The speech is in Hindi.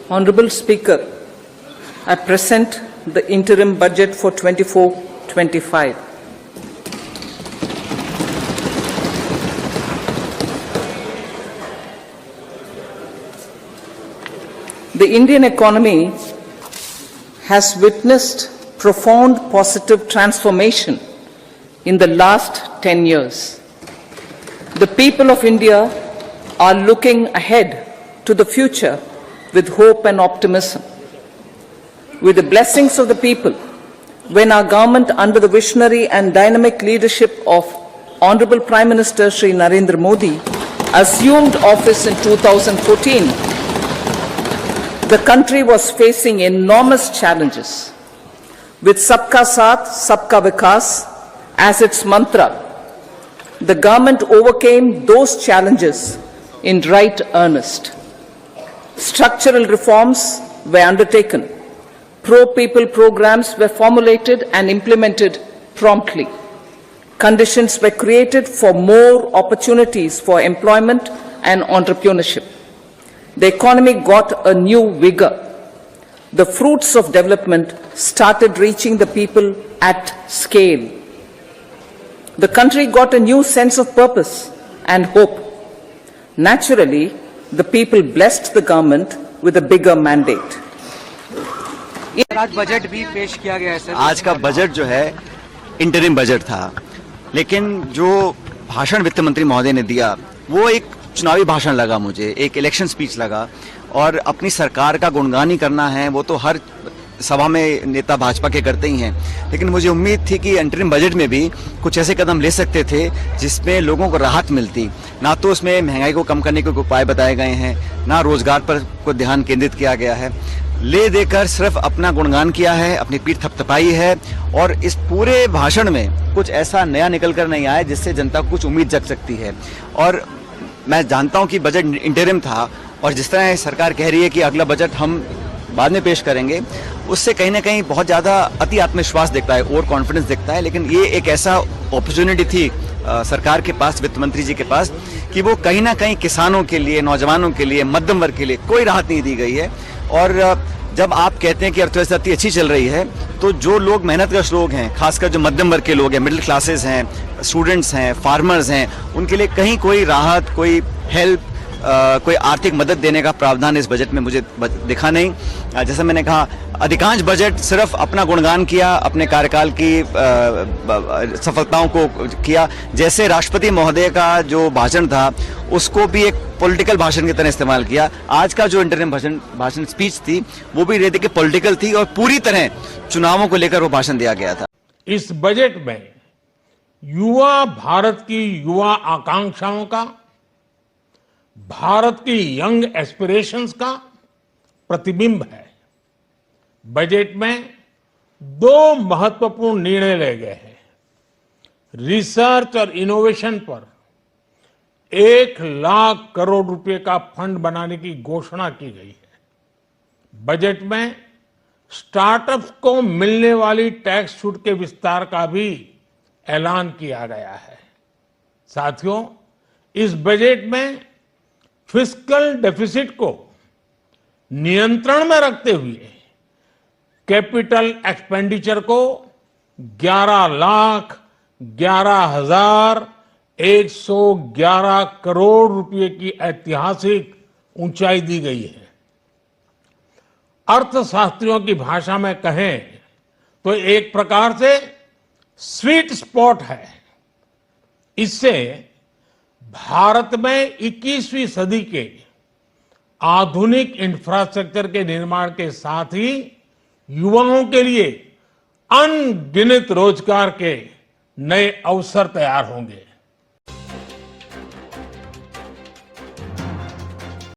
Honorable Speaker, I present the interim budget for 24-25. The Indian economy has witnessed profound positive transformation in the last 10 years. The people of India are looking ahead to the future with hope and optimism. With the blessings of the people, when our government, under the visionary and dynamic leadership of Honorable Prime Minister Shri Narendra Modi, assumed office in 2014, the country was facing enormous challenges. With Sabka Saath, Sabka Vikas as its mantra, the government overcame those challenges in right earnest. Structural reforms were undertaken. Pro-people programs were formulated and implemented promptly. Conditions were created for more opportunities for employment and entrepreneurship. The economy got a new vigor. The fruits of development started reaching the people at scale. The country got a new sense of purpose and hope. Naturally, the people blessed the government with a bigger mandate. आज बजट भी पेश किया गया है सर। आज का बजट जो है इंटरिम बजट था, लेकिन जो भाषण वित्त मंत्री महोदय ने दिया वो एक चुनावी भाषण लगा, मुझे एक इलेक्शन स्पीच लगा। और अपनी सरकार का गुणगान ही करना है वो तो हर सभा में नेता भाजपा के करते ही हैं, लेकिन मुझे उम्मीद थी कि इंटरिम बजट में भी कुछ ऐसे कदम ले सकते थे जिसमें लोगों को राहत मिलती। ना तो उसमें महंगाई को कम करने के उपाय बताए गए हैं, ना रोजगार पर को ध्यान केंद्रित किया गया है। ले देकर सिर्फ अपना गुणगान किया है, अपनी पीठ थपथपाई है, और इस पूरे भाषण में कुछ ऐसा नया निकल कर नहीं आया जिससे जनता को कुछ उम्मीद जग सकती है। और मैं जानता हूं कि बजट इंटरिम था, और जिस तरह सरकार कह रही है कि अगला बजट हम बाद में पेश करेंगे, उससे कहीं ना कहीं बहुत ज़्यादा अति आत्मविश्वास दिखता है, ओवर कॉन्फिडेंस दिखता है। लेकिन ये एक ऐसा अपॉर्चुनिटी थी सरकार के पास, वित्त मंत्री जी के पास, कि वो कहीं ना कहीं किसानों के लिए, नौजवानों के लिए, मध्यम वर्ग के लिए कोई राहत नहीं दी गई है। और जब आप कहते हैं कि अर्थव्यवस्था इतनी अच्छी चल रही है, तो जो लोग मेहनतकश लोग हैं, खासकर जो मध्यम वर्ग के लोग हैं, मिडिल क्लासेस हैं, स्टूडेंट्स हैं, फार्मर्स हैं, उनके लिए कहीं कोई राहत, कोई हेल्प, कोई आर्थिक मदद देने का प्रावधान इस बजट में मुझे दिखा नहीं। जैसा मैंने कहा, अधिकांश बजट सिर्फ अपना गुणगान किया, अपने कार्यकाल की सफलताओं को किया। जैसे राष्ट्रपति महोदय का जो भाषण था उसको भी एक पॉलिटिकल भाषण की तरह इस्तेमाल किया। आज का जो इंटरिम भाषण स्पीच थी वो भी रेडी के पॉलिटिकल थी, और पूरी तरह चुनावों को लेकर वो भाषण दिया गया था। इस बजट में युवा भारत की युवा आकांक्षाओं का, भारत की यंग एस्पिरेशंस का प्रतिबिंब है। बजट में दो महत्वपूर्ण निर्णय लिए गए हैं। रिसर्च और इनोवेशन पर 1,00,000 करोड़ रुपए का फंड बनाने की घोषणा की गई है। बजट में स्टार्टअप्स को मिलने वाली टैक्स छूट के विस्तार का भी ऐलान किया गया है। साथियों, इस बजट में फिस्कल डेफिसिट को नियंत्रण में रखते हुए कैपिटल एक्सपेंडिचर को 11,11,111 करोड़ रुपए की ऐतिहासिक ऊंचाई दी गई है। अर्थशास्त्रियों की भाषा में कहें तो एक प्रकार से स्वीट स्पॉट है। इससे भारत में 21वीं सदी के आधुनिक इंफ्रास्ट्रक्चर के निर्माण के साथ ही युवाओं के लिए अनगिनत रोजगार के नए अवसर तैयार होंगे।